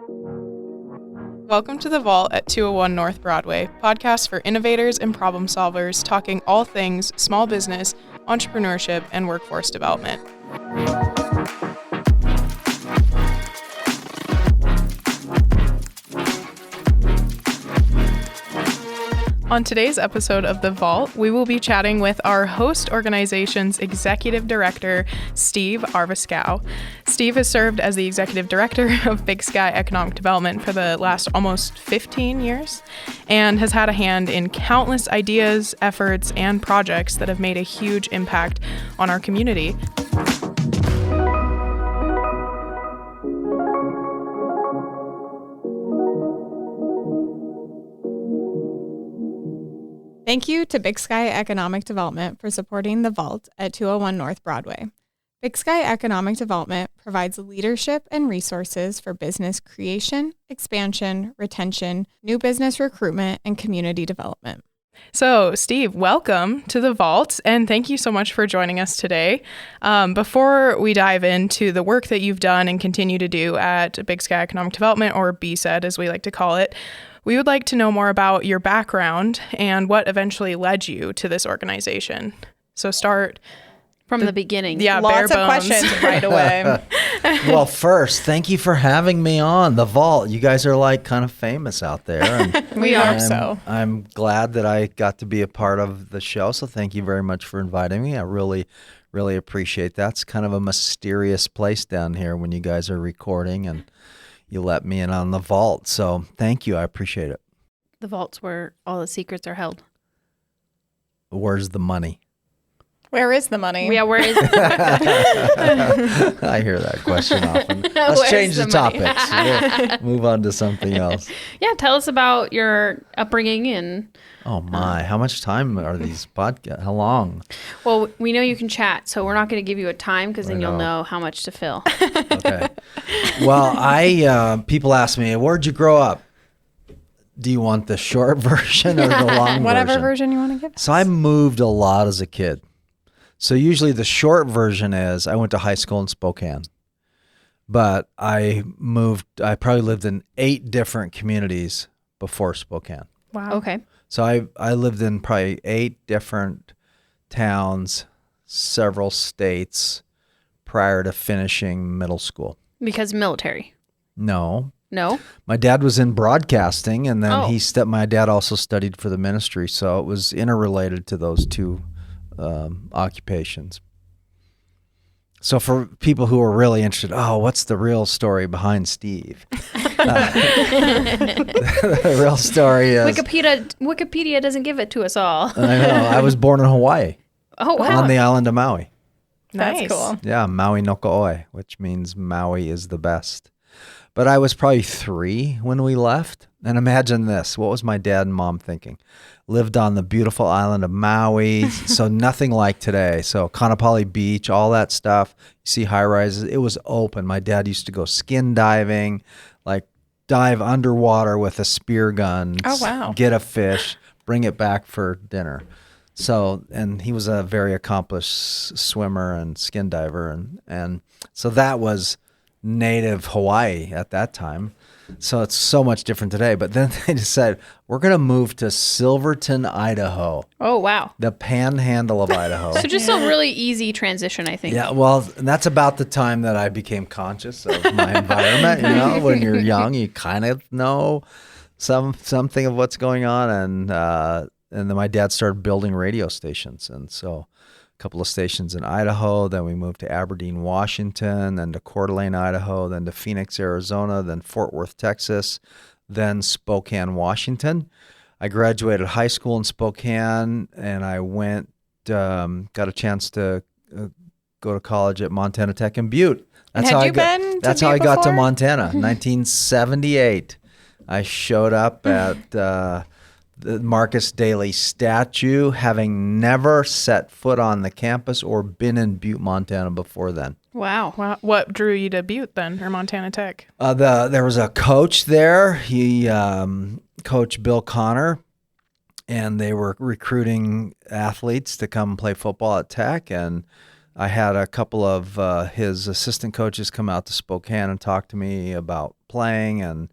Welcome to The Vault at 201 North Broadway, podcast for innovators and problem solvers talking all things small business, entrepreneurship, and workforce development. On today's episode of The Vault, we will be chatting with our host organization's executive director, Steve Arveschoug. Steve has served as the executive director of Big Sky Economic Development for the last almost 15 years and has had a hand in countless ideas, efforts, and projects that have made a huge impact on our community. Thank you to Big Sky Economic Development for supporting The Vault at 201 North Broadway. Big Sky Economic Development provides leadership and resources for business creation, expansion, retention, new business recruitment, and community development. So, Steve, welcome to The Vault, and thank you so much for joining us today. Before we dive into the work that you've done and continue to do at Big Sky Economic Development, or BSED as we like to call it, we would like to know more about your background and what eventually led you to this organization. So start from the beginning. Yeah, lots of questions right away. Well, first, thank you for having me on The Vault. You guys are like kind of famous out there. And We are so. I'm glad that I got to be a part of the show. So thank you very much for inviting me. I really appreciate that. It's kind of a mysterious place down here when you guys are recording, and you let me in on The Vault. So thank you. I appreciate it. The vault's where all the secrets are held. Where's the money? Where is the money? Yeah, where is I hear that question often. Let's change the topics. We'll move on to something else. Yeah, tell us about your upbringing and... Oh my, how much time are these podcasts? How long? Well, we know you can chat, so we're not going to give you a time because then I you'll know. know how much to fill. Okay. Well, people ask me, where'd you grow up? Do you want the short version or the long Whatever version you want to give us. So I moved a lot as a kid. So usually the short version is I went to high school in Spokane, but I probably lived in 8 different communities before Spokane. Wow. Okay. So I lived in probably 8 different towns, several states prior to finishing middle school. Because military. No. No? My dad was in broadcasting, and then Oh. my dad also studied for the ministry, so it was interrelated to those two occupations. So for people who are really interested, what's the real story behind Steve? The real story is... Wikipedia doesn't give it to us all. I know. I was born in Hawaii. Oh, wow. On the island of Maui. That's Nice. cool. Yeah, Maui no Ka'oi, which means Maui is the best. But I was probably 3 when we left. And imagine this. What was my dad and mom thinking? Lived on the beautiful island of Maui, so nothing like today. So Kanapali Beach, all that stuff. You see high rises. It was open. My dad used to go skin diving, like dive underwater with a spear gun. Oh, wow. Get a fish, bring it back for dinner. So, and he was a very accomplished swimmer and skin diver. And so that was native Hawaii at that time. So it's so much different today. But then they decided, we're going to move to Silverton, Idaho, Oh, wow. the panhandle of Idaho. So just a really easy transition, I think. Yeah, well, and that's about the time that I became conscious of my environment. You know, when you're young, you kind of know something of what's going on. And then my dad started building radio stations. And so a couple of stations in Idaho, then we moved to Aberdeen, Washington, then to Coeur d'Alene, Idaho, then to Phoenix, Arizona, then Fort Worth, Texas, then Spokane, Washington. I graduated high school in Spokane, and I got a chance to go to college at Montana Tech in Butte. That's how I got to Montana. 1978. I showed up at the Marcus Daly statue, having never set foot on the campus or been in Butte, Montana before then. Wow. Wow. What drew you to Butte then, or Montana Tech? There was a coach there. He Coach Bill Connor, and they were recruiting athletes to come play football at Tech. And I had a couple of his assistant coaches come out to Spokane and talk to me about playing, and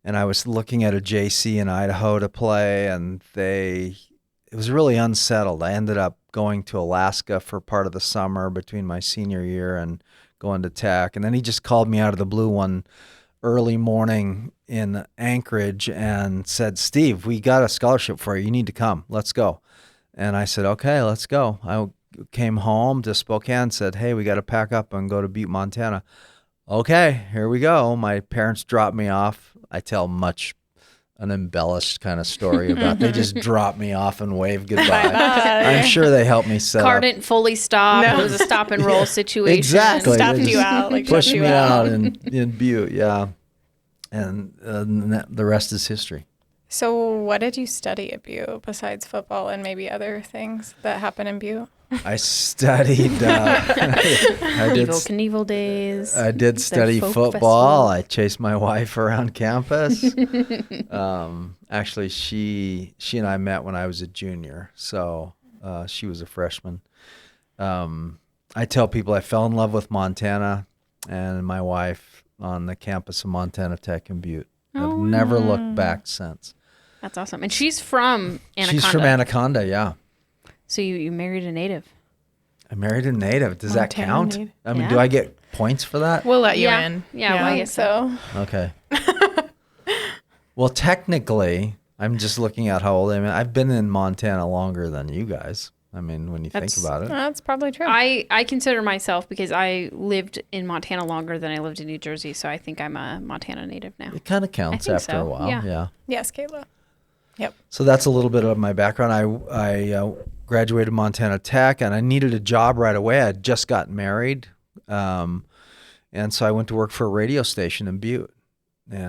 I was looking at a JC in Idaho to play, and it was really unsettled. I ended up going to Alaska for part of the summer between my senior year and going to Tech. And then he just called me out of the blue one early morning in Anchorage and said, "Steve, we got a scholarship for you. You need to come. Let's go." And I said, "Okay, let's go." I came home to Spokane and said, "Hey, we got to pack up and go to Butte, Montana." Okay, here we go. My parents dropped me off. I tell an embellished kind of story about they just dropped me off and waved goodbye. I'm sure they helped me set Car up. didn't fully stop. No. It was a stop and roll situation. Exactly. Stuffed They you just out, like pushed shoved me you out out. in Butte, yeah. And the rest is history. So what did you study at Butte besides football and maybe other things that happen in Butte? I studied. I did. Evel Knievel days. I did their study folk football. festival. I chased my wife around campus. Actually, she and I met when I was a junior, so she was a freshman. I tell people I fell in love with Montana and my wife on the campus of Montana Tech in Butte. I've never looked back since. That's awesome. And she's from Anaconda. She's from Anaconda, yeah. So you married a native. I married a native. Does that Montana count? native. I mean, Yeah. do I get points for that? We'll let you Yeah. in. Yeah, well, I guess So Okay. Well, technically, I'm just looking at how old I am. I've been in Montana longer than you guys. I mean, when you That's- think about it. that's probably true. I consider myself, because I lived in Montana longer than I lived in New Jersey, so I think I'm a Montana native now. It kind of counts think after so, a while. yeah. Yeah. Yes, Kayla. Yep. So that's a little bit of my background. I graduated Montana Tech, and I needed a job right away. I had just gotten married. And so I went to work for a radio station in Butte,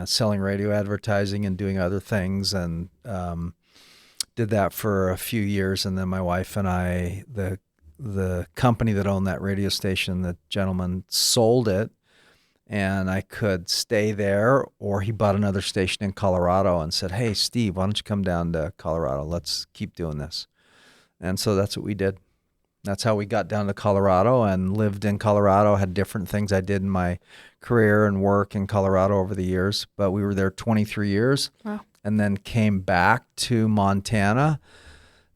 selling radio advertising and doing other things, and did that for a few years. And then my wife and I, the company that owned that radio station, the gentleman sold it, and I could stay there, or he bought another station in Colorado and said, "Hey, Steve, why don't you come down to Colorado? Let's keep doing this." And so that's what we did. That's how we got down to Colorado and lived in Colorado, had different things I did in my career and work in Colorado over the years. But we were there 23 years. Wow. And then came back to Montana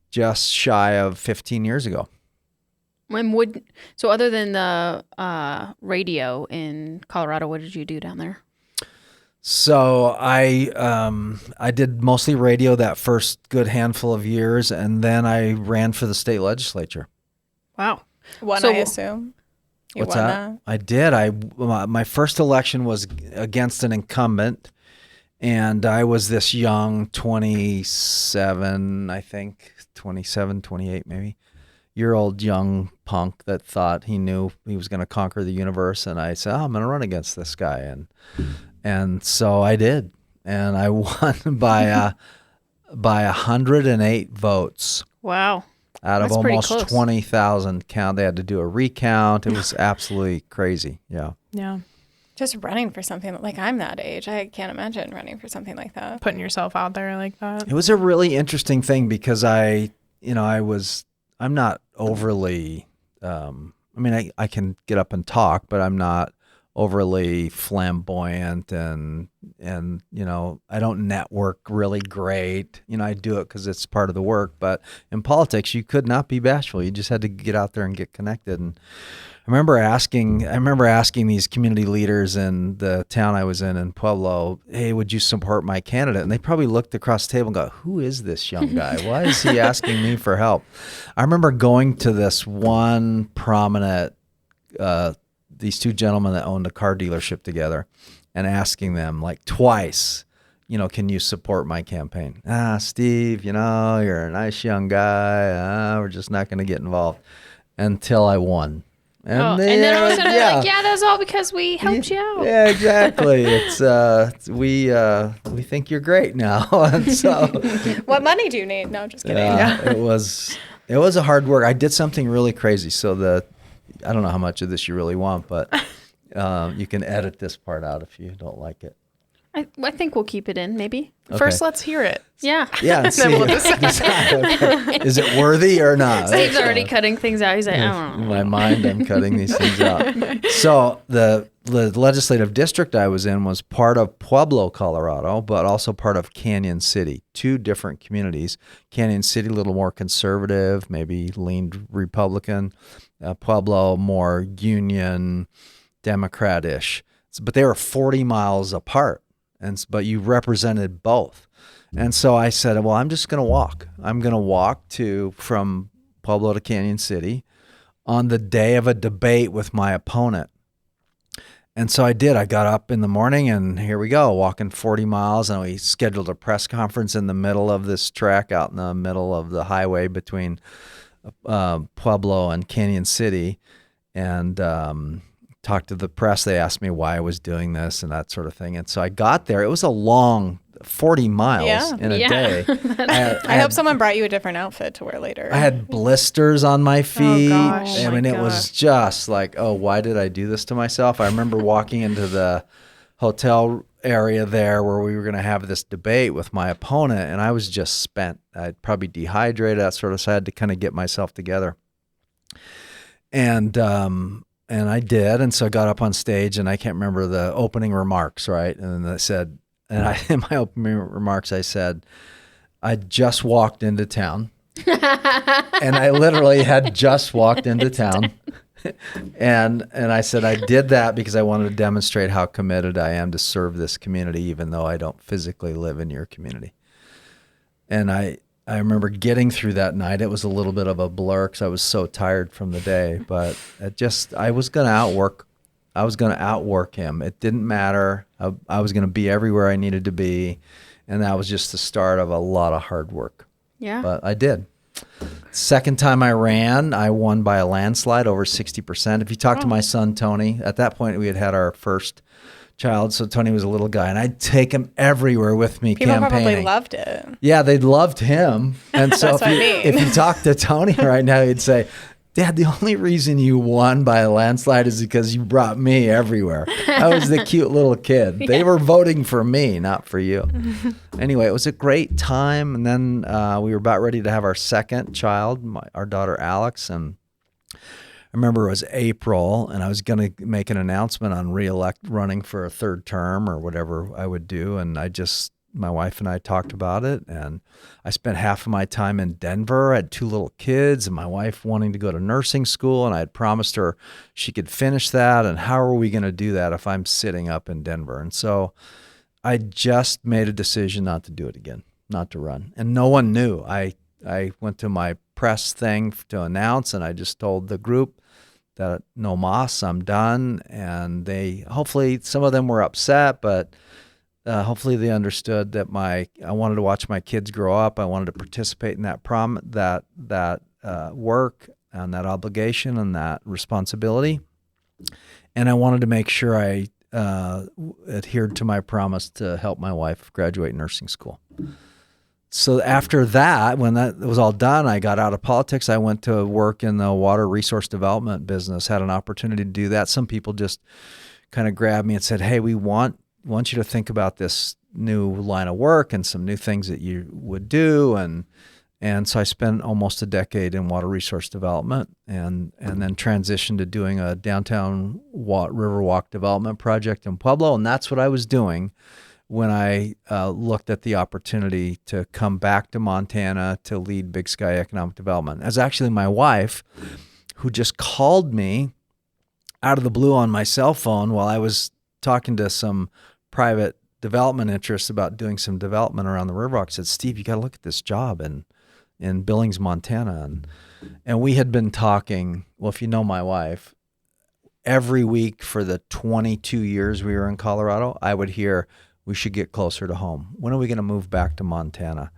just shy of 15 years ago. So other than the radio in Colorado, what did you do down there? So I did mostly radio that first good handful of years, and then I ran for the state legislature. Wow. One, So- I assume. You What's won that? I did. My first election was against an incumbent, and I was this young 27, I think, 27, 28 maybe, year-old young punk that thought he knew he was going to conquer the universe. And I said, I'm going to run against this guy. And so I did. And I won by 108 votes Wow. out of That's pretty almost close. 20,000 count. They had to do a recount. It was absolutely crazy. Yeah. Yeah. Just running for something like I'm that age. I can't imagine running for something like that. Putting yourself out there like that. It was a really interesting thing because I'm not overly, I can get up and talk, but I'm not overly flamboyant and I don't network really great. I do it because it's part of the work, but in politics, you could not be bashful. You just had to get out there and get connected. And I remember asking these community leaders in the town I was in Pueblo, "Hey, would you support my candidate?" And they probably looked across the table and go, "Who is this young guy? Why is he asking me for help?" I remember going to this one prominent, these two gentlemen that owned a car dealership together, and asking them like twice, "Can you support my campaign?" "Steve, you're a nice young guy. We're just not going to get involved," until I won. And then all of a sudden they're like, yeah, that's all because we helped you out. Yeah, exactly. It's we think you're great now. And so What money do you need? No, just kidding. it was a hard work. I did something really crazy. So I don't know how much of this you really want, but you can edit this part out if you don't like it. I think we'll keep it in, maybe. Okay. First, let's hear it. Yeah. Yeah, and see. Then we'll decide. Okay. Is it worthy or not? Steve's already cutting things out. He's like, I don't know. In my mind, I'm cutting these things out. So the legislative district I was in was part of Pueblo, Colorado, but also part of Canyon City, two different communities. Canyon City, a little more conservative, maybe leaned Republican. Pueblo, more Union, Democrat-ish. But they were 40 miles apart, but you represented both. And so I said, well, I'm just going to walk. I'm going to walk from Pueblo to Canyon City on the day of a debate with my opponent. And so I did. I got up in the morning and here we go, walking 40 miles. And we scheduled a press conference in the middle of this track out in the middle of the highway between Pueblo and Canyon City. And talked to the press. They asked me why I was doing this and that sort of thing. And so I got there. It was a long 40 miles in a day. I hope someone brought you a different outfit to wear later. I had blisters on my feet. Oh, gosh. I mean, it was just like, oh, why did I do this to myself? I remember walking into the hotel area there where we were going to have this debate with my opponent, and I was just spent. I'd probably dehydrated, that sort of, so I had to kind of get myself together. And I did, and so I got up on stage, and I can't remember the opening remarks, right? And I said, in my opening remarks, I said, I just walked into town. And I literally had just walked into town. And I said, I did that because I wanted to demonstrate how committed I am to serve this community, even though I don't physically live in your community. And I remember getting through that night. It was a little bit of a blur because I was so tired from the day, but I was going to outwork him. It didn't matter. I was going to be everywhere I needed to be. And that was just the start of a lot of hard work. Yeah. But I did. Second time I ran, I won by a landslide, over 60%. If you talk to my son, Tony, at that point we had our first child. So Tony was a little guy, and I'd take him everywhere with me People campaigning. probably loved it. Yeah, they loved him. And so if you talk to Tony right now, he'd say, Dad, the only reason you won by a landslide is because you brought me everywhere. I was the cute little kid. Yeah. They were voting for me, not for you. Anyway, it was a great time. And then we were about ready to have our second child, our daughter Alex. And I remember it was April, and I was going to make an announcement on running for a third term or whatever I would do. And my wife and I talked about it, and I spent half of my time in Denver. I had two little kids and my wife wanting to go to nursing school, and I had promised her she could finish that, and how are we going to do that if I'm sitting up in Denver? And so I just made a decision not to do it again, not to run. And no one knew. I went to my press thing to announce, and I just told the group that no mas, I'm done. And hopefully some of them were upset, but hopefully they understood that I wanted to watch my kids grow up. I wanted to participate in that work and that obligation and that responsibility. And I wanted to make sure I adhered to my promise to help my wife graduate nursing school. So after that, when that was all done, I got out of politics. I went to work in the water resource development business, had an opportunity to do that. Some people just kind of grabbed me and said, hey, we want you to think about this new line of work and some new things that you would do. And so I spent almost a decade in water resource development and then transitioned to doing a downtown Riverwalk development project in Pueblo. And that's what I was doing when I looked at the opportunity to come back to Montana to lead Big Sky Economic Development. It was actually my wife who just called me out of the blue on my cell phone while I was talking to some private development interests about doing some development around the Riverwalk. Said, Steve, you got to look at this job in Billings, Montana. And we had been talking, well, if you know my wife, every week for the 22 years we were in Colorado, I would hear, we should get closer to home. When are we going to move back to Montana?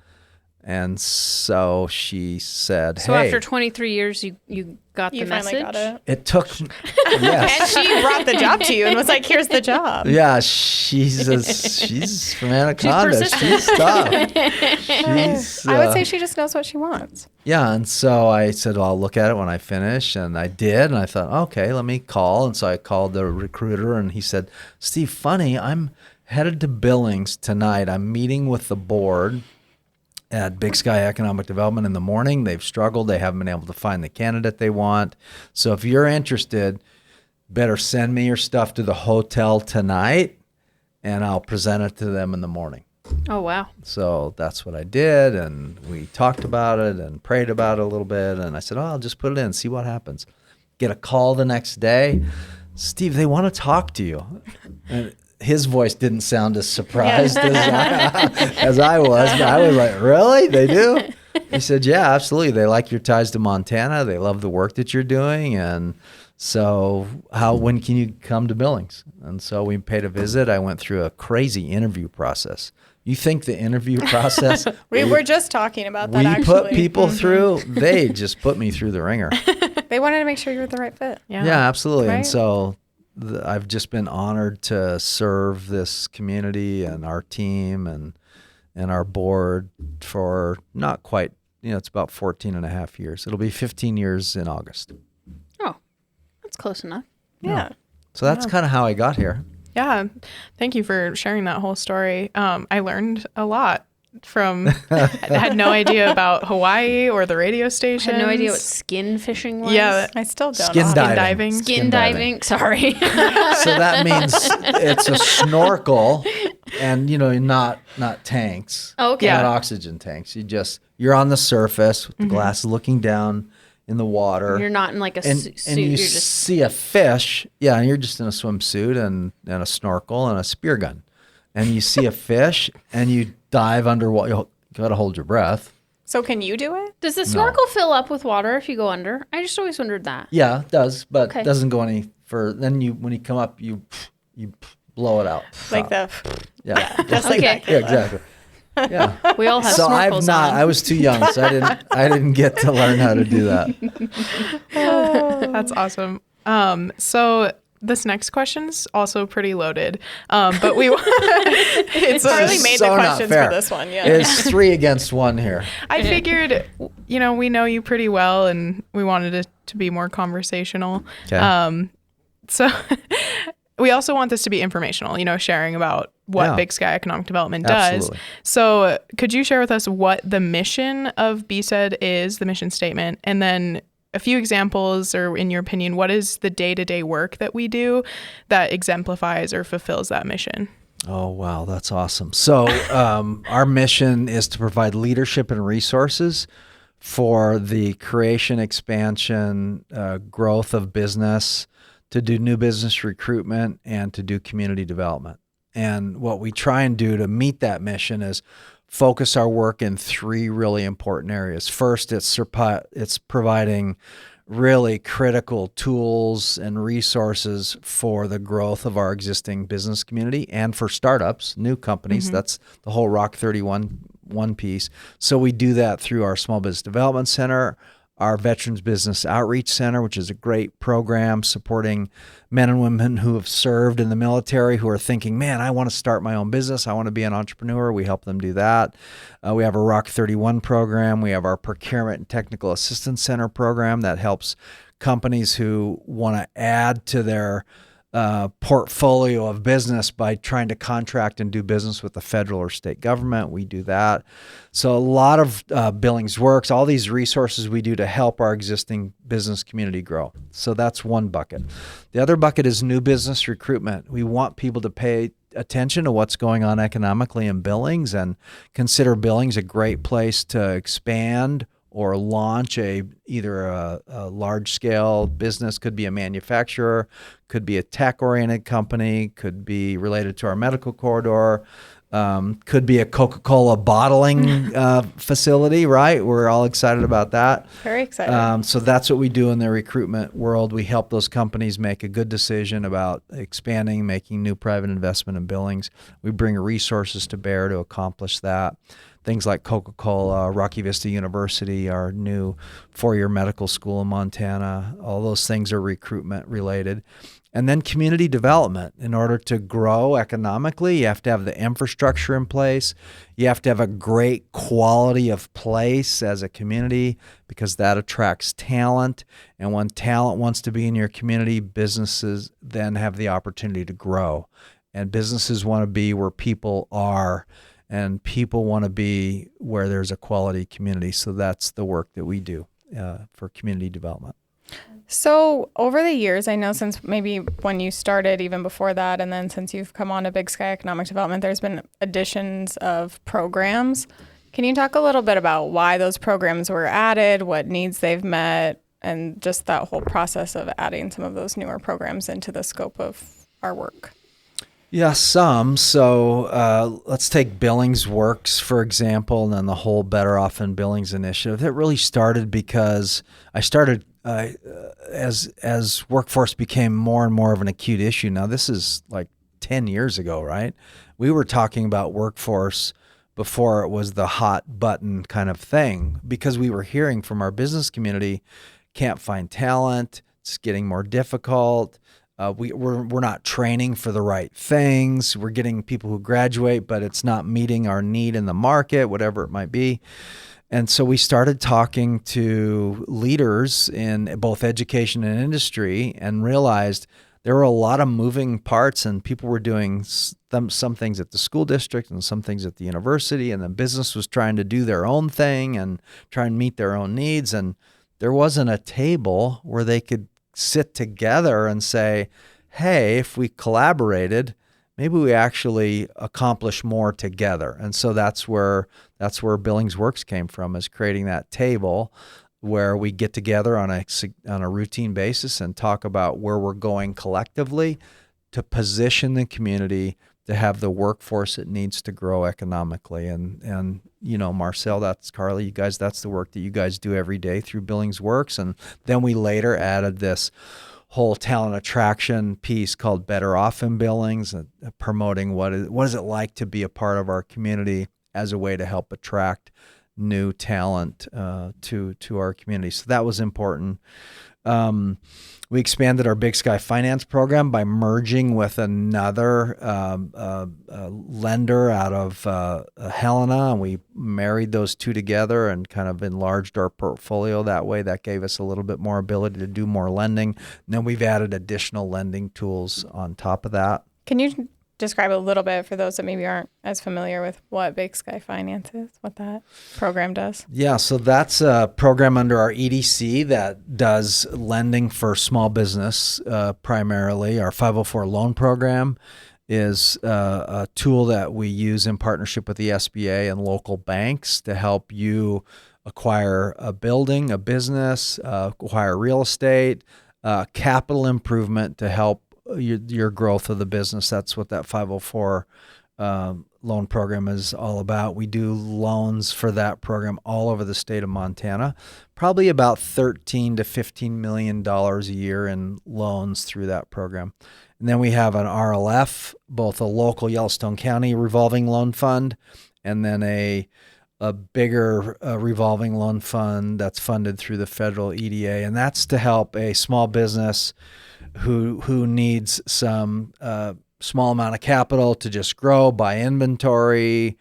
And so she said, so after 23 years, you got the message? You finally got it. It took, yes. And she brought the job to you and was like, here's the job. Yeah, she's from Anaconda. She's tough. I would say she just knows what she wants. Yeah, and so I said, well, I'll look at it when I finish. And I did, and I thought, okay, let me call. And so I called the recruiter, and he said, Steve, funny, I'm headed to Billings tonight. I'm meeting with the board at Big Sky Economic Development in the morning. They've struggled. They haven't been able to find the candidate they want. So if you're interested, better send me your stuff to the hotel tonight, and I'll present it to them in the morning. Oh, wow. So that's what I did, and we talked about it and prayed about it a little bit, and I said, I'll just put it in, see what happens. Get a call the next day. Steve, they want to talk to you. And his voice didn't sound as surprised as I was. But I was like, really? They do? He said, yeah, absolutely. They like your ties to Montana. They love the work that you're doing. And so when can you come to Billings? And so we paid a visit. I went through a crazy interview process. You think the interview process? We were just talking about that, we actually. put people through, they just put me through the ringer. They wanted to make sure you were the right fit. Yeah, absolutely. Right? And so I've just been honored to serve this community and our team and our board for not quite, it's about 14 and a half years. It'll be 15 years in August. Oh, that's close enough. Yeah. So that's kind of how I got here. Yeah. Thank you for sharing that whole story. I learned a lot from, I had no idea about Hawaii or the radio station. I had no idea what skin fishing was. Yeah. I still don't. Skin diving. Skin diving. Sorry. So that means it's a snorkel and, not tanks. Okay. Not oxygen tanks. You're on the surface with the glasses looking down in the water. You're not in like a suit. And you You're just see a fish. Yeah, and you're just in a swimsuit and a snorkel and a spear gun. And you see a fish and you dive underwater. You got to hold your breath. So can you do it? Does the snorkel fill up with water if you go under? I just always wondered that. Yeah, it does, but Okay. it doesn't go any further. Then when you come up, you blow it out. Like the... Yeah. Just like Okay. that. Yeah, exactly. Yeah. We all have So snorkels on. I was too young, so I didn't get to learn how to do that. That's awesome. So this next question's also pretty loaded, but we it's Carly made so the not questions fair. for this one. Yeah. It's 3 against 1 here. I figured, we know you pretty well, and we wanted it to be more conversational. Okay. So we also want this to be informational, sharing about what Yeah. Big Sky Economic Development does. Absolutely. So could you share with us what the mission of BSED is, the mission statement, and then a few examples, or in your opinion, what is the day-to-day work that we do that exemplifies or fulfills that mission? Oh, wow. That's awesome. So our mission is to provide leadership and resources for the creation, expansion, growth of business, to do new business recruitment, and to do community development. And what we try and do to meet that mission is focus our work in 3 really important areas. First, it's providing really critical tools and resources for the growth of our existing business community and for startups, new companies. That's the whole Rock31 piece. So we do that through our Small Business Development Center, our Veterans Business Outreach Center, which is a great program supporting men and women who have served in the military who are thinking, man, I want to start my own business. I want to be an entrepreneur. We help them do that. We have a Rock31 program. We have our Procurement and Technical Assistance Center program that helps companies who want to add to their portfolio of business by trying to contract and do business with the federal or state government. We do that. So a lot of Billings Works, all these resources we do to help our existing business community grow. So that's one bucket. The other bucket is new business recruitment. We want people to pay attention to what's going on economically in Billings and consider Billings a great place to expand or launch either a large-scale business, could be a manufacturer, could be a tech-oriented company, could be related to our medical corridor, could be a Coca-Cola bottling facility, right? We're all excited about that. Very excited. So that's what we do in the recruitment world. We help those companies make a good decision about expanding, making new private investment in Billings. We bring resources to bear to accomplish that. Things like Coca-Cola, Rocky Vista University, our new 4-year medical school in Montana, all those things are recruitment related. And then community development. In order to grow economically, you have to have the infrastructure in place. You have to have a great quality of place as a community because that attracts talent. And when talent wants to be in your community, businesses then have the opportunity to grow. and businesses want to be where people are, and people want to be where there's a quality community. So that's the work that we do for community development. So over the years, I know since maybe when you started, even before that, and then since you've come on to Big Sky Economic Development, there's been additions of programs. Can you talk a little bit about why those programs were added, what needs they've met, and just that whole process of adding some of those newer programs into the scope of our work? Yeah, some. So let's take Billings Works, for example, and then the whole Better Off in Billings initiative. That really started because I started as workforce became more and more of an acute issue. Now, this is like 10 years ago, right? We were talking about workforce before it was the hot button kind of thing, because we were hearing from our business community, can't find talent, it's getting more difficult. We're not training for the right things. We're getting people who graduate, but it's not meeting our need in the market, whatever it might be. And so we started talking to leaders in both education and industry and realized there were a lot of moving parts, and people were doing some things at the school district and some things at the university, and the business was trying to do their own thing and try and meet their own needs. And there wasn't a table where they could sit together and say, hey, if we collaborated, maybe we actually accomplish more together. And so that's where Billings Works came from, is creating that table where we get together on a routine basis and talk about where we're going collectively to position the community to have the workforce it needs to grow economically. And you know, Marcel, that's Carly, you guys, that's the work that you guys do every day through Billings Works. And then we later added this whole talent attraction piece called Better Off in Billings, promoting what is it like to be a part of our community as a way to help attract new talent to our community. So that was important. We expanded our Big Sky Finance program by merging with another lender out of Helena, and we married those two together and kind of enlarged our portfolio that way. That gave us a little bit more ability to do more lending. And then we've added additional lending tools on top of that. Can you describe a little bit for those that maybe aren't as familiar with what Big Sky Finance is, what that program does? Yeah, so that's a program under our EDC that does lending for small business primarily. Our 504 loan program is a tool that we use in partnership with the SBA and local banks to help you acquire a building, a business, acquire real estate, capital improvement to help your growth of the business. That's what that 504 loan program is all about. We do loans for that program all over the state of Montana, probably about $13 to $15 million a year in loans through that program. And then we have an RLF, both a local Yellowstone County revolving loan fund and then a bigger revolving loan fund that's funded through the federal EDA. And that's to help a small business who needs some small amount of capital to just grow, buy inventory,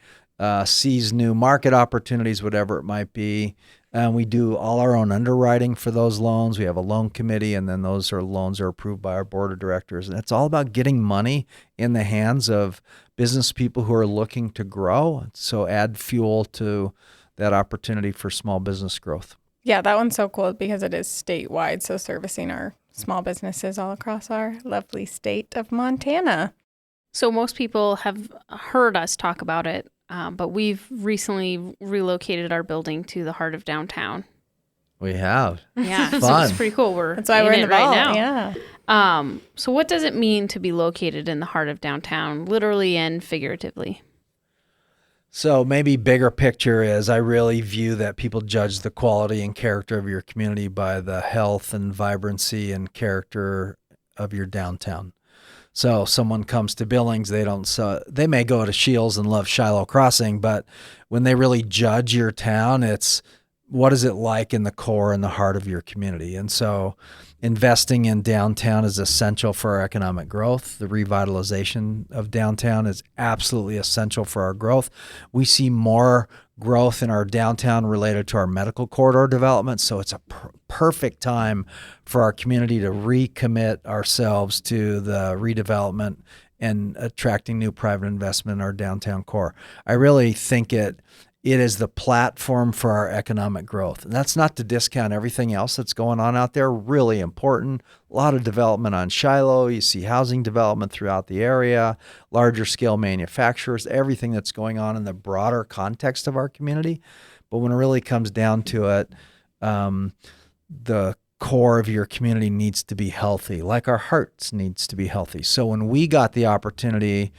seize new market opportunities, whatever it might be. And we do all our own underwriting for those loans. We have a loan committee, and then loans are approved by our board of directors. And it's all about getting money in the hands of business people who are looking to grow. So add fuel to that opportunity for small business growth. Yeah, that one's so cool because it is statewide, so servicing our small businesses all across our lovely state of Montana. So most people have heard us talk about it, but we've recently relocated our building to the heart of downtown. We have. Yeah, Fun. so it's pretty cool. That's why we're in the right vault, now. Yeah. So what does it mean to be located in the heart of downtown, literally and figuratively? So maybe bigger picture is I really view that people judge the quality and character of your community by the health and vibrancy and character of your downtown. So someone comes to Billings, they may go to Shields and love Shiloh Crossing, but when they really judge your town, it's what is it like in the core and the heart of your community? And so investing in downtown is essential for our economic growth. The revitalization of downtown is absolutely essential for our growth. We see more growth in our downtown related to our medical corridor development. So it's a perfect time for our community to recommit ourselves to the redevelopment and attracting new private investment in our downtown core. I really think it is the platform for our economic growth. And that's not to discount everything else that's going on out there. Really important. A lot of development on Shiloh. You see housing development throughout the area, larger scale manufacturers, everything that's going on in the broader context of our community. But when it really comes down to it, the core of your community needs to be healthy, like our hearts needs to be healthy. So when we got the opportunity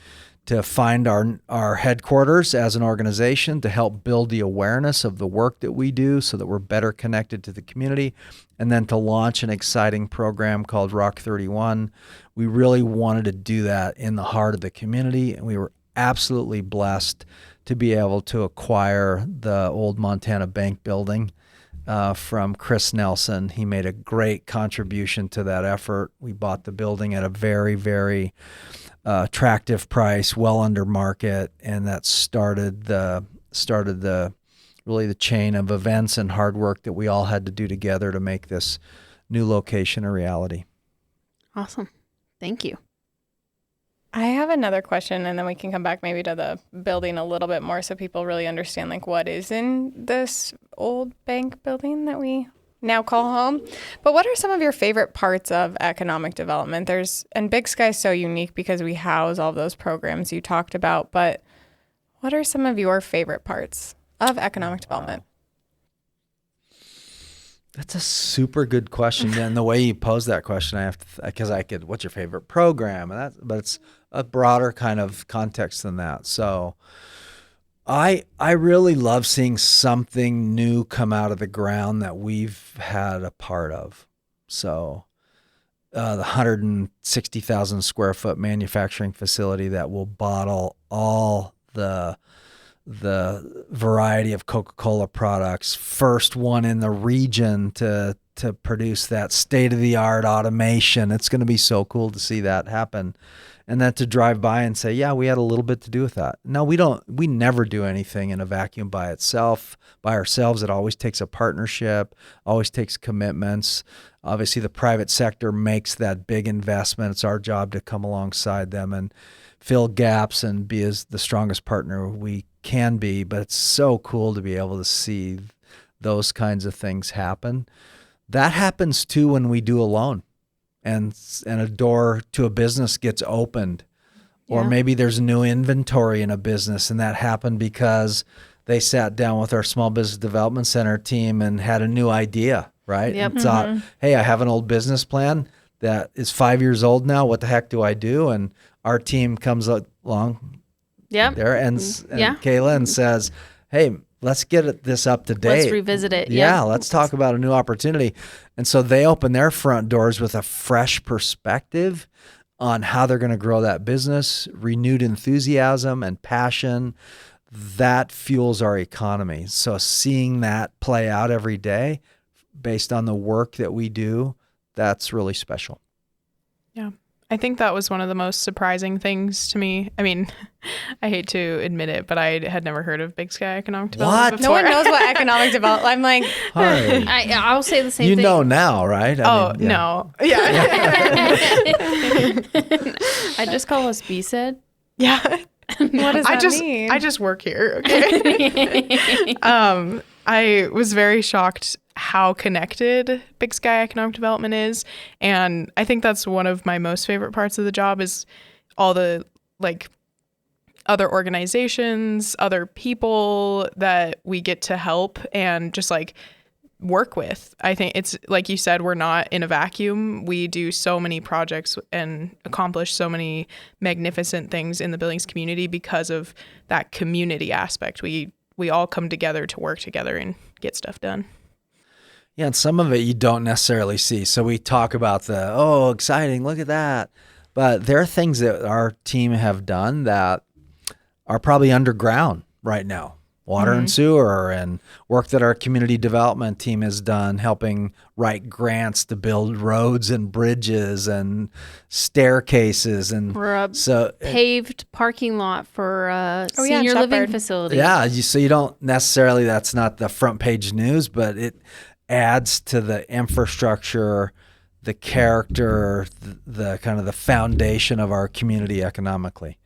to find our headquarters as an organization to help build the awareness of the work that we do so that we're better connected to the community, and then to launch an exciting program called Rock31, we really wanted to do that in the heart of the community, and we were absolutely blessed to be able to acquire the old Montana Bank building from Chris Nelson. He made a great contribution to that effort. We bought the building at a very, very attractive price, well under market, and that started the really the chain of events and hard work that we all had to do together to make this new location a reality. Awesome. Thank you. I have another question, and then we can come back maybe to the building a little bit more so people really understand like what is in this old bank building that we now call home. But what are some of your favorite parts of economic development? And Big Sky is so unique because we house all those programs you talked about, but what are some of your favorite parts of economic development? That's a super good question. And the way you pose that question, what's your favorite program? But it's a broader kind of context than that. So I really love seeing something new come out of the ground that we've had a part of. So the 160,000 square foot manufacturing facility that will bottle all the variety of Coca-Cola products, first one in the region to produce that state-of-the-art automation. It's going to be so cool to see that happen. And then to drive by and say, yeah, we had a little bit to do with that. No, we never do anything in a vacuum by ourselves. It always takes a partnership, always takes commitments. Obviously, the private sector makes that big investment. It's our job to come alongside them and fill gaps and be as the strongest partner we can be. But it's so cool to be able to see those kinds of things happen. That happens too when we do alone. And a door to a business gets opened, or maybe there's new inventory in a business, and that happened because they sat down with our small business development center team and had a new idea, right? Yep. And thought, hey, I have an old business plan that is 5 years old now. What the heck do I do? And our team comes along there and Kayla and says, hey, let's get this up to date. Let's revisit it. Yeah, let's talk about a new opportunity. And so they open their front doors with a fresh perspective on how they're going to grow that business, renewed enthusiasm and passion. That fuels our economy. So seeing that play out every day based on the work that we do, that's really special. Yeah. I think that was one of the most surprising things to me. I mean, I hate to admit it, but I had never heard of Big Sky Economic Development before. No one knows what economic development. I'm like, I'll say the same thing. You know now, right? No. Yeah. I just call us BSED. Yeah. What does that mean? I just work here. Okay. I was very shocked how connected Big Sky Economic Development is. And I think that's one of my most favorite parts of the job is all the other organizations, other people that we get to help and just work with. I think it's like you said, we're not in a vacuum. We do so many projects and accomplish so many magnificent things in the Billings community because of that community aspect. We all come together to work together and get stuff done. Yeah, and some of it you don't necessarily see. So we talk about exciting, look at that. But there are things that our team have done that are probably underground right now. Water and sewer, and work that our community development team has done, helping write grants to build roads and bridges and staircases. And paved parking lot for a senior living facility. Yeah, so you don't necessarily, that's not the front page news, but it adds to the infrastructure the character, the kind of the foundation of our community economically.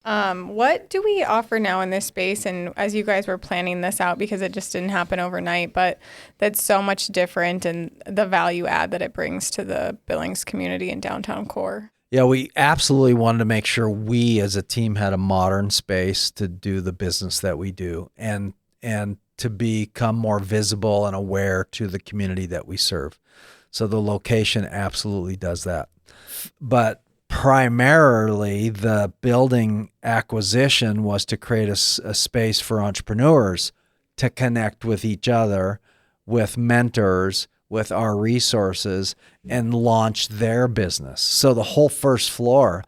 What do we offer now in this space? And as you guys were planning this out, because it just didn't happen overnight, but that's so much different, and the value add that it brings to the Billings community and downtown core. Yeah, we absolutely wanted to make sure we as a team had a modern space to do the business that we do and to become more visible and aware to the community that we serve. So the location absolutely does that. But primarily, the building acquisition was to create a space for entrepreneurs to connect with each other, with mentors, with our resources, and launch their business. So the whole first floor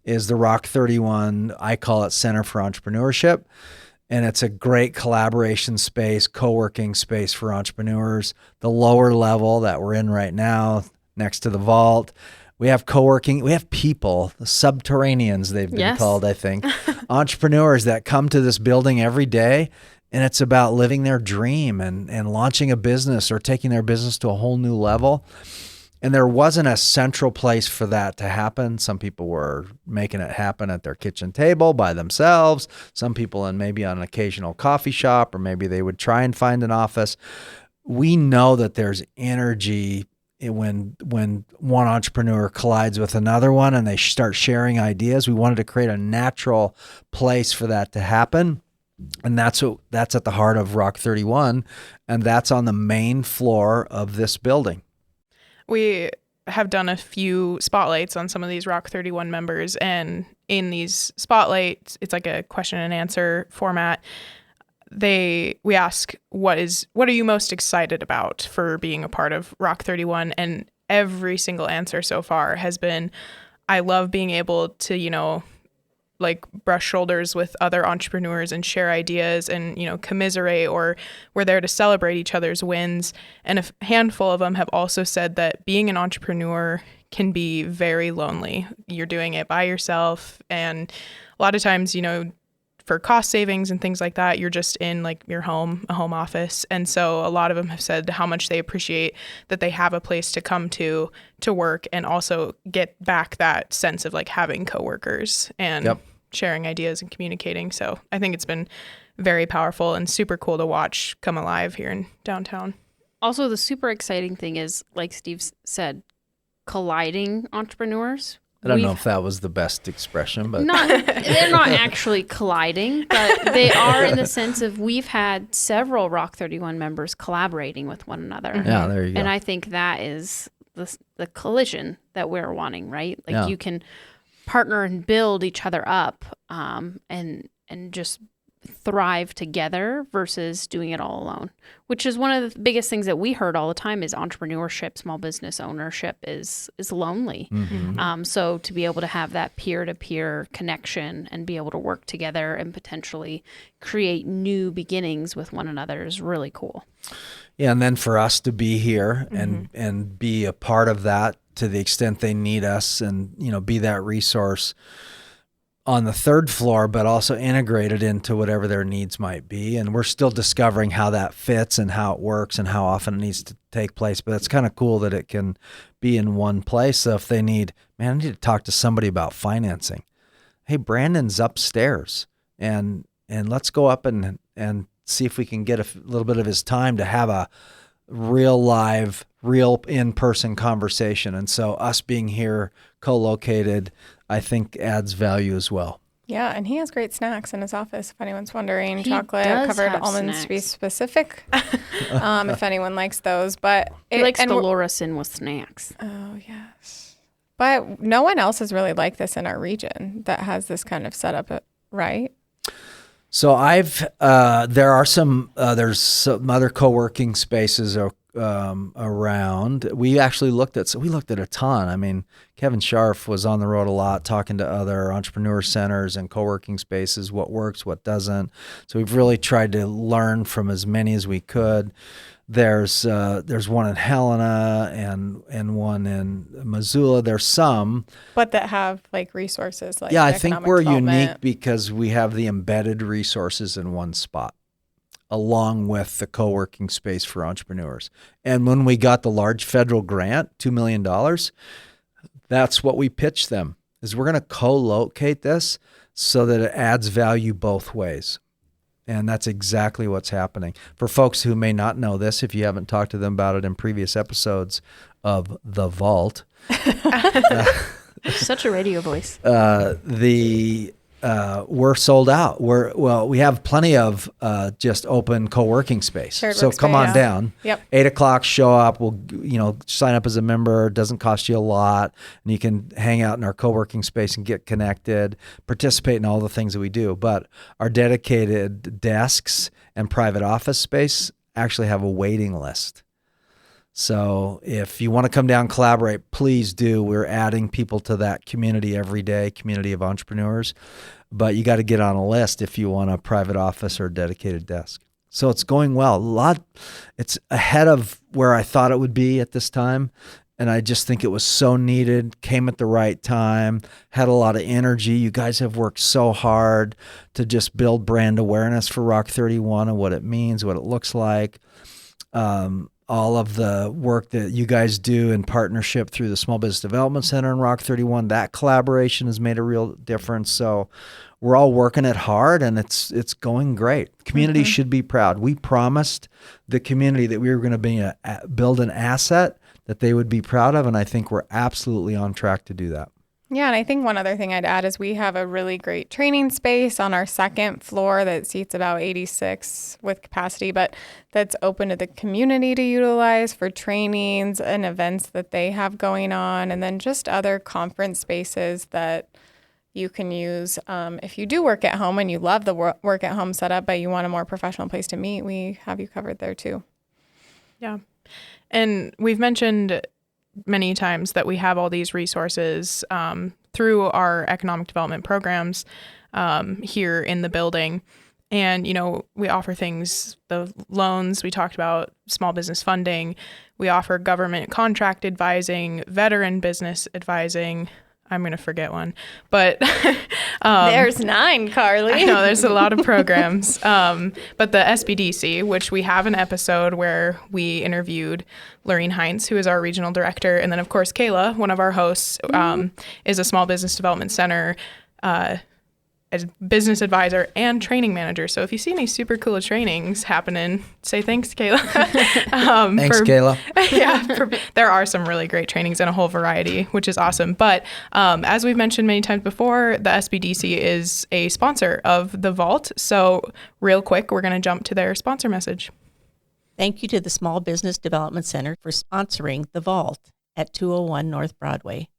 is the Rock31, I call it Center for Entrepreneurship. And it's a great collaboration space, co-working space for entrepreneurs. The lower level that we're in right now, next to the vault, we have co-working, we have people, the subterraneans they've been called, I think, entrepreneurs that come to this building every day, and it's about living their dream and launching a business or taking their business to a whole new level. And there wasn't a central place for that to happen. Some people were making it happen at their kitchen table by themselves. Some people maybe on an occasional coffee shop, or maybe they would try and find an office. We know that there's energy when one entrepreneur collides with another one and they start sharing ideas. We wanted to create a natural place for that to happen. And that's at the heart of Rock31, and that's on the main floor of this building. We have done a few spotlights on some of these Rock31 members, and in these spotlights, it's like a question and answer format. We ask, what are you most excited about for being a part of Rock31? And every single answer so far has been, I love being able to, like brush shoulders with other entrepreneurs and share ideas and, commiserate, or we're there to celebrate each other's wins. And a handful of them have also said that being an entrepreneur can be very lonely. You're doing it by yourself. And a lot of times, for cost savings and things like that, you're just in like your home, a home office. And so a lot of them have said how much they appreciate that they have a place to come to work, and also get back that sense of like having coworkers and sharing ideas and communicating. So I think it's been very powerful and super cool to watch come alive here in downtown. Also, the super exciting thing is, like Steve said, colliding entrepreneurs. I don't know if that was the best expression, but they're not actually colliding, but they are in the sense of we've had several Rock31 members collaborating with one another. Yeah, there you go. And I think that is the collision that we're wanting, right? Like you can partner and build each other up, and just thrive together versus doing it all alone, which is one of the biggest things that we heard all the time is entrepreneurship, small business ownership is lonely. Mm-hmm. So to be able to have that peer-to-peer connection and be able to work together and potentially create new beginnings with one another is really cool. Yeah, and then for us to be here and be a part of that to the extent they need us, and be that resource on the third floor, but also integrated into whatever their needs might be. And we're still discovering how that fits and how it works and how often it needs to take place. But it's kind of cool that it can be in one place. So if they need, I need to talk to somebody about financing. Hey, Brandon's upstairs, and let's go up and see if we can get a little bit of his time to have a real live, real in-person conversation. And so us being here co-located, I think adds value as well. Yeah, and he has great snacks in his office, if anyone's wondering. Chocolate covered almonds to be specific, if anyone likes those. But he likes Dolores in with snacks. Oh, yes. But no one else is really like this in our region that has this kind of setup, right? So there's some other co-working spaces around. We actually looked at a ton. Kevin Scharf was on the road a lot talking to other entrepreneur centers and co-working spaces, what works, what doesn't. So we've really tried to learn from as many as we could. There's one in Helena and one in Missoula. There's some, but that have like resources like I think we're unique because we have the embedded resources in one spot. along with the co-working space for entrepreneurs. And when we got the large federal grant, $2 million, that's what we pitched them, is we're going to co-locate this so that it adds value both ways. And that's exactly what's happening. For folks who may not know this, if you haven't talked to them about it in previous episodes of The Vault. Such a radio voice. We're sold out. We have plenty of just open co-working space. Shared So come on down. Yep. 8:00, show up. We'll sign up as a member. It doesn't cost you a lot, and you can hang out in our co-working space and get connected, participate in all the things that we do. But our dedicated desks and private office space actually have a waiting list. So if you want to come down and collaborate, please do. We're adding people to that community every day, community of entrepreneurs. But you got to get on a list if you want a private office or a dedicated desk. So it's going well. It's ahead of where I thought it would be at this time. And I just think it was so needed, came at the right time, had a lot of energy. You guys have worked so hard to just build brand awareness for Rock31 and what it means, what it looks like. All of the work that you guys do in partnership through the Small Business Development Center and Rock31, that collaboration has made a real difference. So we're all working it hard, and it's going great. Community should be proud. We promised the community that we were going to build an asset that they would be proud of, and I think we're absolutely on track to do that. Yeah, and I think one other thing I'd add is we have a really great training space on our second floor that seats about 86 with capacity, but that's open to the community to utilize for trainings and events that they have going on, and then just other conference spaces that you can use. If you do work at home and you love the work at home setup, but you want a more professional place to meet, we have you covered there too. Yeah. And we've mentioned many times that we have all these resources through our economic development programs here in the building. And, we offer things, the loans, we talked about small business funding. We offer government contract advising, veteran business advising. I'm going to forget one, but there's 9, Carly. I know there's a lot of programs, but the SBDC, which we have an episode where we interviewed Lorene Heinz, who is our regional director. And then of course, Kayla, one of our hosts, is a small business development center as business advisor and training manager. So if you see any super cool trainings happening, say thanks, Kayla. Thanks, Kayla. Yeah, there are some really great trainings in a whole variety, which is awesome. But as we've mentioned many times before, the SBDC is a sponsor of the Vault. So real quick, we're going to jump to their sponsor message. Thank you to the Small Business Development Center for sponsoring the Vault at 201 North Broadway.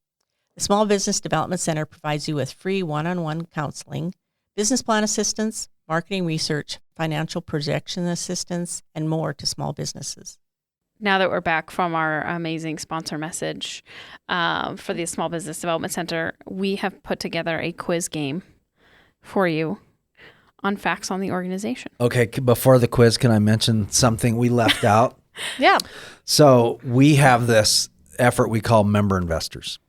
The Small Business Development Center provides you with free one-on-one counseling, business plan assistance, marketing research, financial projection assistance, and more to small businesses. Now that we're back from our amazing sponsor message for the Small Business Development Center, we have put together a quiz game for you on facts on the organization. Okay, before the quiz, can I mention something we left out? Yeah. So we have this effort we call member investors.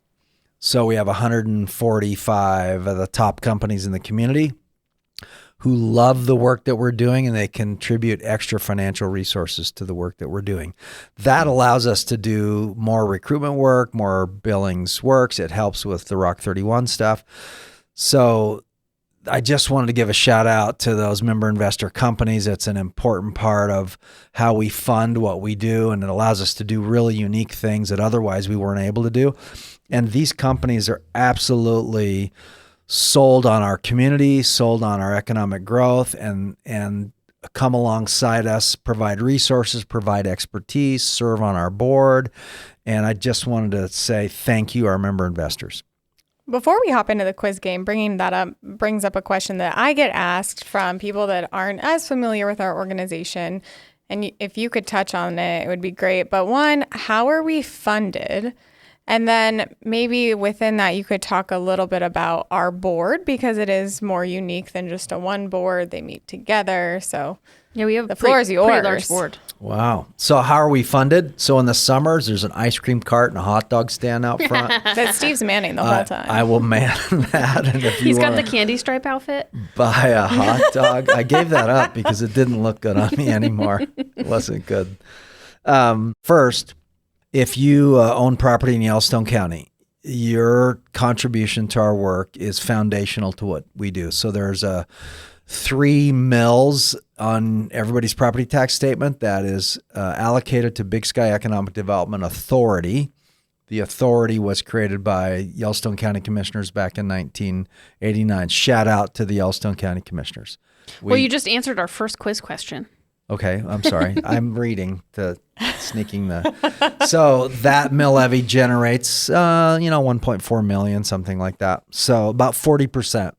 So we have 145 of the top companies in the community who love the work that we're doing, and they contribute extra financial resources to the work that we're doing. That allows us to do more recruitment work, more Billings works. It helps with the Rock31 stuff. So I just wanted to give a shout out to those member investor companies. It's an important part of how we fund what we do, and it allows us to do really unique things that otherwise we weren't able to do. And these companies are absolutely sold on our community, sold on our economic growth, and come alongside us, provide resources, provide expertise, serve on our board. And I just wanted to say thank you, our member investors. Before we hop into the quiz game, bringing that up brings up a question that I get asked from people that aren't as familiar with our organization. And if you could touch on it, it would be great. But one, how are we funded? And then maybe within that, you could talk a little bit about our board, because it is more unique than just a one board. They meet together. So Yeah, we have the floor is yours. pretty large board. Wow. So how are we funded? So in the summers, there's an ice cream cart and a hot dog stand out front. That Steve's manning the whole time. I will man that. And if He's you got the want candy stripe outfit. to buy a hot dog, I gave that up because it didn't look good on me anymore. It wasn't good. First, if you own property in Yellowstone County, your contribution to our work is foundational to what we do. So there's 3 mills on everybody's property tax statement that is allocated to Big Sky Economic Development Authority. The authority was created by Yellowstone County Commissioners back in 1989. Shout out to the Yellowstone County Commissioners. Well, you just answered our first quiz question. Okay, I'm sorry. I'm reading sneaking the. So that mill levy generates, 1.4 million, something like that. So about 40%,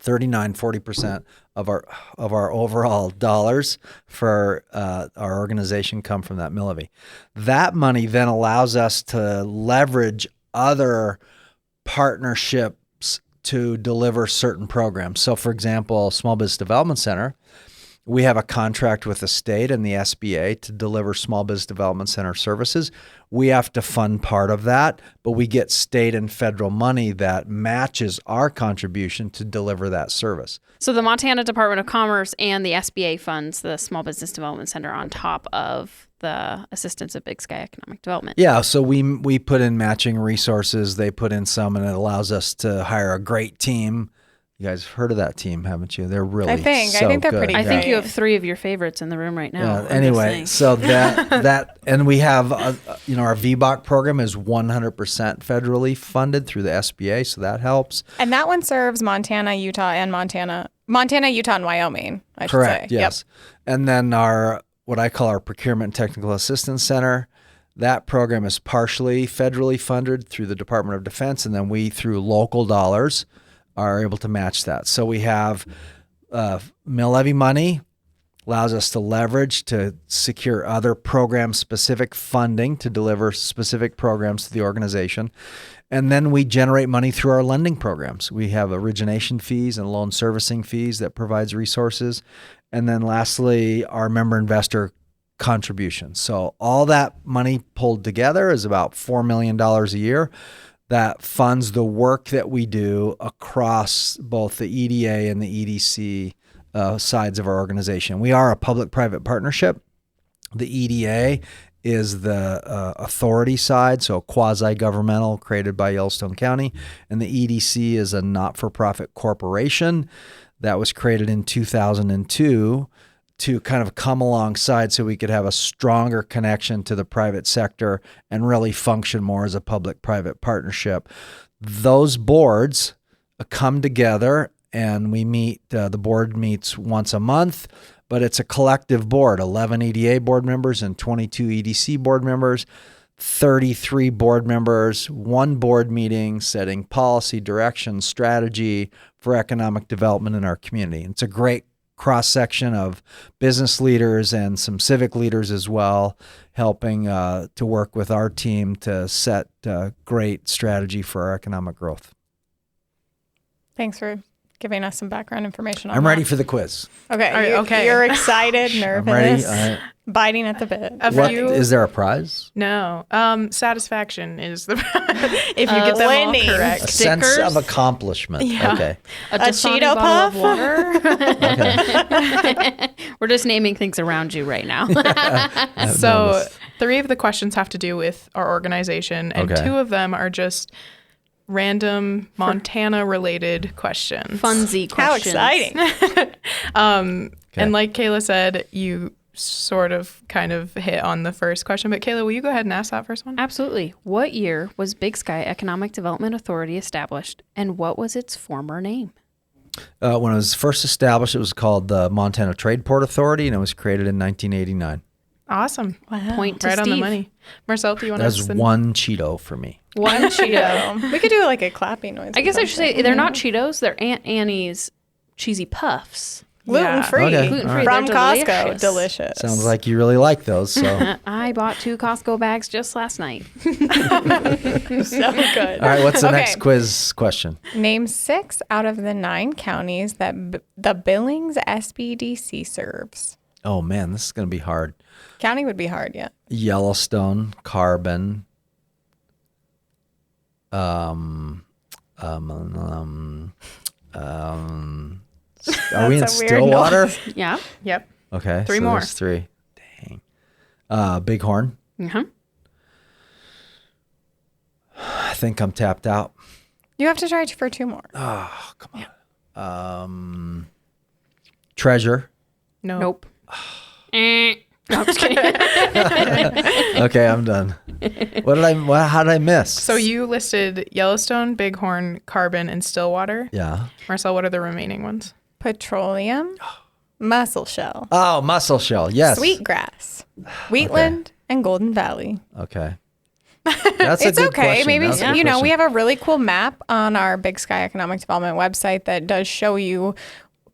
40% of our overall dollars for our organization come from that mill levy. That money then allows us to leverage other partnerships to deliver certain programs. So, for example, Small Business Development Center. We have a contract with the state and the SBA to deliver Small Business Development Center services. We have to fund part of that, but we get state and federal money that matches our contribution to deliver that service. So the Montana Department of Commerce and the SBA funds the Small Business Development Center on top of the assistance of Big Sky Economic Development. Yeah, so we put in matching resources. They put in some, and it allows us to hire a great team. You guys have heard of that team, haven't you? They're really I think they're good. pretty I think great. you have 3 of your favorites in the room right now. Yeah, I'm just anyway, saying. so that and we have our VBOC program is 100% federally funded through the SBA, so that helps. And that one serves Montana, Utah, and Utah, and Wyoming, I should Correct, say. yes. Yep. And then what I call our Procurement and Technical Assistance Center, that program is partially federally funded through the Department of Defense, and then we, through local dollars, are able to match that. So we have mill levy money, allows us to leverage to secure other program-specific funding to deliver specific programs to the organization. And then we generate money through our lending programs. We have origination fees and loan servicing fees that provides resources. And then lastly, our member investor contributions. So all that money pulled together is about $4 million a year that funds the work that we do across both the EDA and the EDC sides of our organization. We are a public-private partnership. The EDA is the authority side, so quasi-governmental, created by Yellowstone County. And the EDC is a not-for-profit corporation that was created in 2002 to kind of come alongside so we could have a stronger connection to the private sector and really function more as a public-private partnership. Those boards come together and we meet, the board meets once a month, but it's a collective board, 11 EDA board members and 22 EDC board members, 33 board members, one board meeting setting policy, direction, strategy for economic development in our community. It's a great cross-section of business leaders and some civic leaders as well, helping to work with our team to set great strategy for our economic growth. Thanks for giving us some background information on I'm that. ready for the quiz. Okay. Okay. You're excited, nervous, ready. All right. biting at the bit. Is there a prize? No. Satisfaction is the if you get them all winning. correct. A sense Stickers? of accomplishment. Yeah. Okay. A Cheeto Dasani puff? bottle of water. Okay. We're just naming things around you right now. So 3 of the questions have to do with our organization, and Okay. 2 of them are just random Montana-related questions. Funsy How questions. exciting. And like Kayla said, you sort of kind of hit on the first question. But Kayla, will you go ahead and ask that first one? Absolutely. What year was Big Sky Economic Development Authority established, and what was its former name? When it was first established, it was called the Montana Trade Port Authority, and it was created in 1989. Awesome. Wow. Point to Right on the Steve. money. Marcel, do you want to That's one Cheeto for me. One Cheeto. We could do like a clapping noise. I or guess I should say something. they're not Cheetos. They're Aunt Annie's cheesy puffs. Gluten-free. Okay. Gluten-free. From They're Costco. Delicious. Sounds like you really like those. So, I bought 2 Costco bags just last night. So good. all right. What's the Okay. next quiz question? Name 6 out of the 9 counties that the Billings SBDC serves. Oh man, this is gonna be hard. County would be hard, yeah. Yellowstone, Carbon. Are we in That's a weird Stillwater? Yeah. Yep. Okay, 3 so more. there's 3. Dang. Bighorn. Uh-huh. I think I'm tapped out. You have to try for 2 more. Oh, come on. Treasure. No. Nope. No, I'm just kidding. Okay, I'm done. How did I miss? So you listed Yellowstone, Bighorn, Carbon, and Stillwater. Yeah. Marcel, what are the remaining ones? Petroleum, mussel shell, Oh, mussel shell. Yes. sweetgrass, wheatland, and Golden Valley. Okay. That's a It's good okay. question. Maybe, That's a good we question. have a really cool map on our Big Sky Economic Development website that does show you,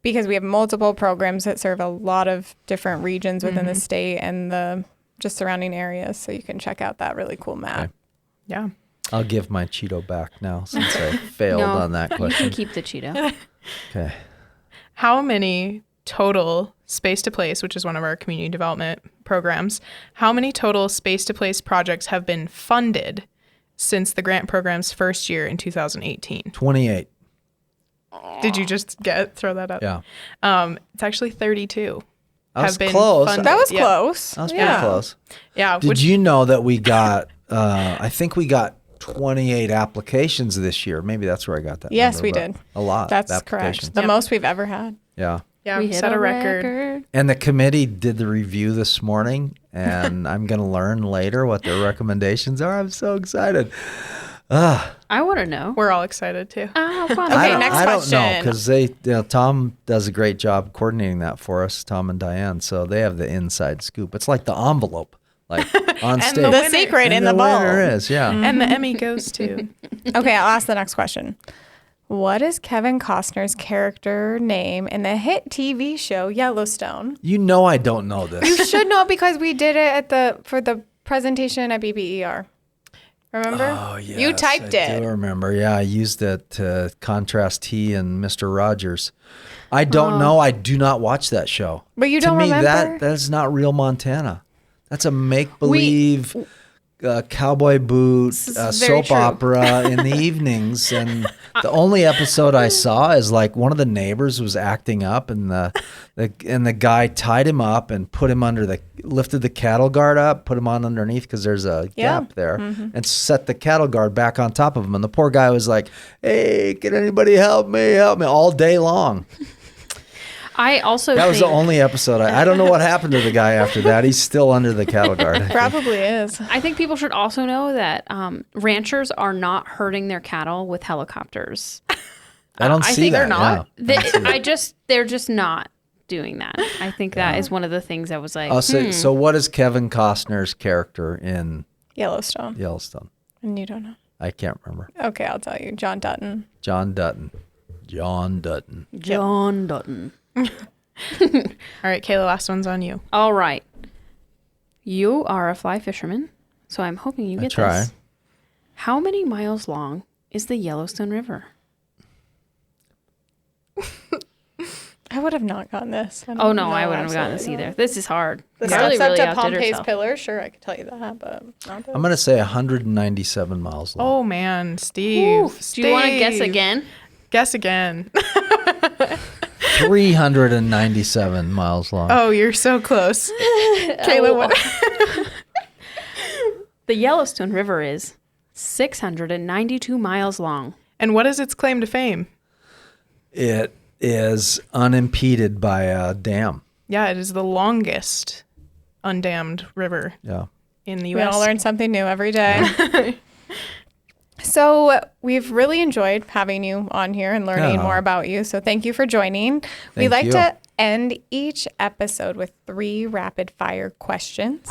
because we have multiple programs that serve a lot of different regions within the state and the just surrounding areas. So you can check out that really cool map. Okay. Yeah. I'll give my Cheeto back now since I failed No, on that You question. can keep the Cheeto. Okay. How many total Space to Place, which is one of our community development programs, how many total Space to Place projects have been funded since the grant program's first year in 2018? 28. Did you just throw that up? Yeah. It's actually 32. I was have been close. funded. That was Yeah. close. That was pretty close. Yeah. Did you know that we got, I think we got 28 applications this year. Maybe that's where I got that Yes, number, we but did. A lot. That's of applications. correct. The most we've ever had. Yeah. Yeah, We hit set a record. And the committee did the review this morning, and I'm going to learn later what their recommendations are. I'm so excited. I want to know. We're all excited too. Oh, fun. Okay, next I don't know question. because Tom does a great job coordinating that for us, Tom and Diane. So they have the inside scoop. It's like the envelope, like on stage. the The winner. secret in And the bowl. winner is, yeah. And the Emmy goes to. Okay, I'll ask the next question. What is Kevin Costner's character name in the hit TV show Yellowstone? You know I don't know this. You should know because we did it for the presentation at BBER. Remember? Oh, yes. You typed I it. do remember. Yeah, I used it to contrast he and Mr. Rogers. I don't know. I do not watch that show. But you to don't me, remember? that is not real Montana. That's a make-believe cowboy boot very soap true. opera in the evenings. And the only episode I saw is like one of the neighbors was acting up, and the guy tied him up and put him lifted the cattle guard up, put him on underneath because there's a gap there, and set the cattle guard back on top of him. And the poor guy was like, "Hey, can anybody help me all day long." I also That was think, the only episode. I don't know what happened to the guy after that. He's still under the cattle guard. I think. Probably is. I think people should also know that ranchers are not herding their cattle with helicopters. I don't I see think that. they're not. Yeah. They're just not doing that. I think that is one of the things I was like, Oh, so what is Kevin Costner's character in Yellowstone. Yellowstone? And you don't know. I can't remember. Okay, I'll tell you. John Dutton. John Dutton. John Dutton. John Dutton. All right, Kayla, last one's on you. All right. You are a fly fisherman, so I'm hoping you get try. this. How many miles long is the Yellowstone River? I would have not gotten this. Oh, no, I wouldn't have gotten this absolutely either. not. This is hard. The Carly steps up really to outdid Pompey's herself. Pillar, sure, I could tell you that, but not I'm going to say 197 miles long. Oh man, Steve. Ooh, do you want to guess Steve. again? Guess again. 397 miles long. Oh, you're so close. Kayla, what? The Yellowstone River is 692 miles long. And what is its claim to fame? It is unimpeded by a dam. Yeah, it is the longest undammed river Yeah. in the We U.S. all learn something new every day. So we've really enjoyed having you on here and learning Yeah. more about you. So thank you for joining. We Thank like you. to end each episode with 3 rapid fire questions.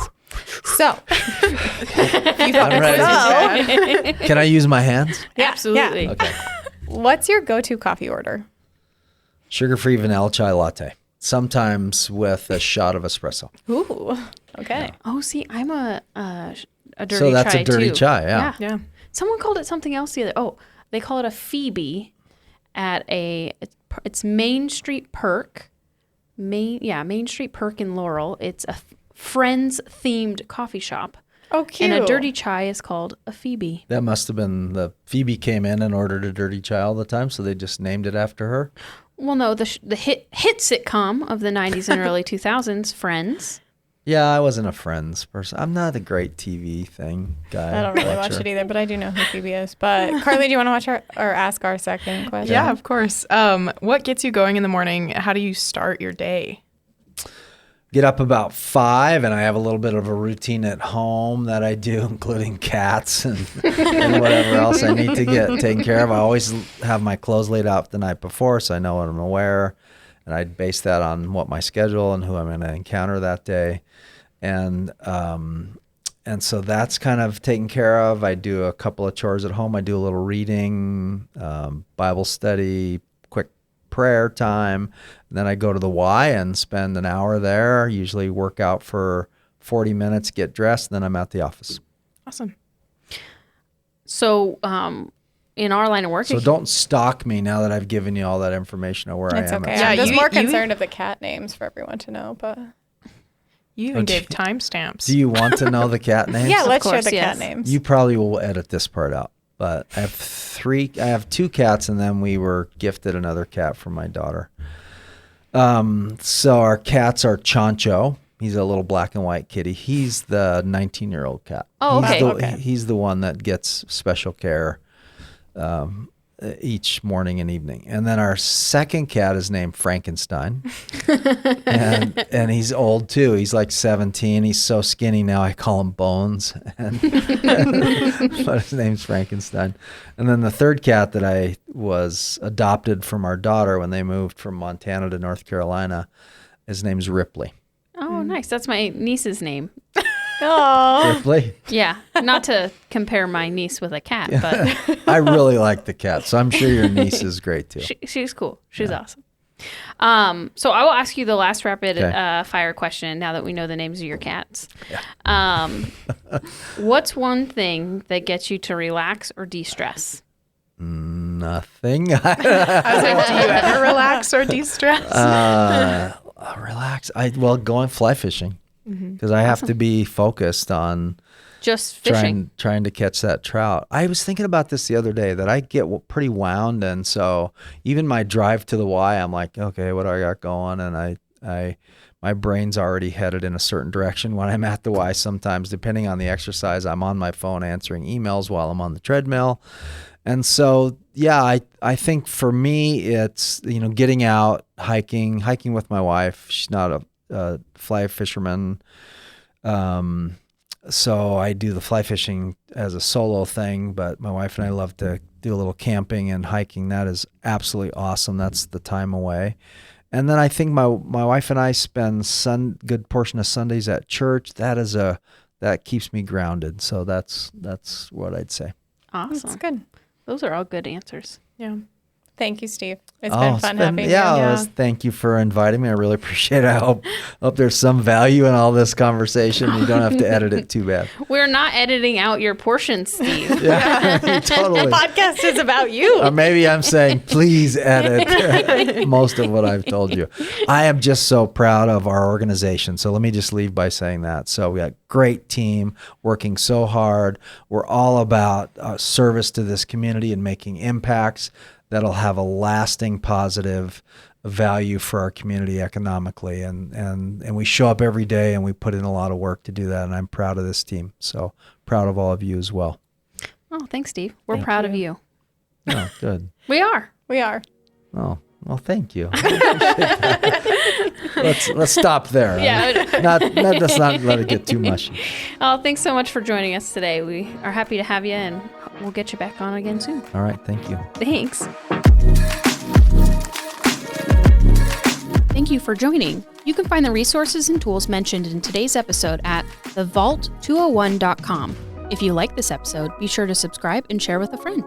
So I'm ready. Can I use my hands? Absolutely. Yeah. Okay. What's your go-to coffee order? Sugar-free vanilla chai latte. sometimes with a shot of espresso. Ooh, okay. Oh, see, I'm a dirty chai So that's a dirty too. chai, yeah. Yeah. Someone called it something else the other. Oh, they call it a Phoebe at it's Main Street Perk. Main Street Perk in Laurel. It's a Friends themed coffee shop. Oh, cute. And a dirty chai is called a Phoebe. That must have been the Phoebe came in and ordered a dirty chai all the time, so they just named it after her. Well, no, the hit sitcom of the 90s and early 2000s, Friends. Yeah, I wasn't a Friends person. I'm not a great TV thing guy. I don't really watch it either, but I do know who Phoebe is. But Carly, do you want to watch or ask our second question? Yeah, of course. What gets you going in the morning? How do you start your day? Get up about 5, and I have a little bit of a routine at home that I do, including cats and whatever else I need to get taken care of. I always have my clothes laid out the night before, so I know what I'm going to wear, and I base that on what my schedule and who I'm going to encounter that day, and so that's kind of taken care of. I do a couple of chores at home. I do a little reading, Bible study, quick prayer time. And then I go to the Y and spend an hour there, usually work out for 40 minutes, get dressed, and then I'm at the office. Awesome. So in our line of work... So don't stalk me now that I've given you all that information of where It's I am. okay. Yeah, I'm just you- more you- concerned of the cat names for everyone to know. But You even gave timestamps. Do you want to know the cat names? yeah, let's share course, the yes. cat names. You probably will edit this part out. But I have 2 cats, and then we were gifted another cat from my daughter. So our cats are Chancho. He's a little black and white kitty. He's the 19-year-old cat. Oh, He's okay. He's the one that gets special care each morning and evening. And then our second cat is named Frankenstein. and he's old too. He's like 17. He's so skinny now I call him Bones. But his name's Frankenstein. And then the third cat that I was adopted from our daughter when they moved from Montana to North Carolina, his name's Ripley. Oh, nice. That's my niece's name. Oh, Ripley? Yeah. Not to compare my niece with a cat, but I really like the cat, so I'm sure your niece is great too. she's cool. She's awesome. So I will ask you the last rapid fire question now that we know the names of your cats. Yeah. What's one thing that gets you to relax or de-stress? Nothing. I was like, do you ever relax or de-stress? Relax. Going fly fishing because I have to be focused on Just fishing. trying to catch that trout. I was thinking about this the other day that I get pretty wound, and so even my drive to the Y, I'm like, okay, what do I got going? And my brain's already headed in a certain direction when I'm at the Y. Sometimes, depending on the exercise, I'm on my phone answering emails while I'm on the treadmill. And so, yeah, I think for me, it's, getting out, hiking with my wife. She's not a fly fisherman. So I do the fly fishing as a solo thing, but my wife and I love to do a little camping and hiking. That is absolutely awesome. That's the time away. And then I think my wife and I spend good portion of Sundays at church. That keeps me grounded. So that's what I'd say. Awesome. that's good. Those are all good answers. Yeah. Thank you, Steve. It's been fun having you. Yeah. Thank you for inviting me. I really appreciate it. I hope there's some value in all this conversation. You don't have to edit it too bad. We're not editing out your portions, Steve. Yeah, totally. The podcast is about you. Or maybe I'm saying, please edit most of what I've told you. I am just so proud of our organization. So let me just leave by saying that. So we got a great team working so hard. We're all about service to this community and making impacts that'll have a lasting positive value for our community economically. And we show up every day and we put in a lot of work to do that. And I'm proud of this team. So proud of all of you as well. Oh, thanks, Steve. We're proud of you. Oh, good. We are. We are. Oh, well, thank you. Let's stop there. Yeah. Let's not let it get too mushy. Oh, thanks so much for joining us today. We are happy to have you, and we'll get you back on again soon. All right. Thank you. Thanks. Thank you for joining. You can find the resources and tools mentioned in today's episode at thevault201.com. If you like this episode, be sure to subscribe and share with a friend.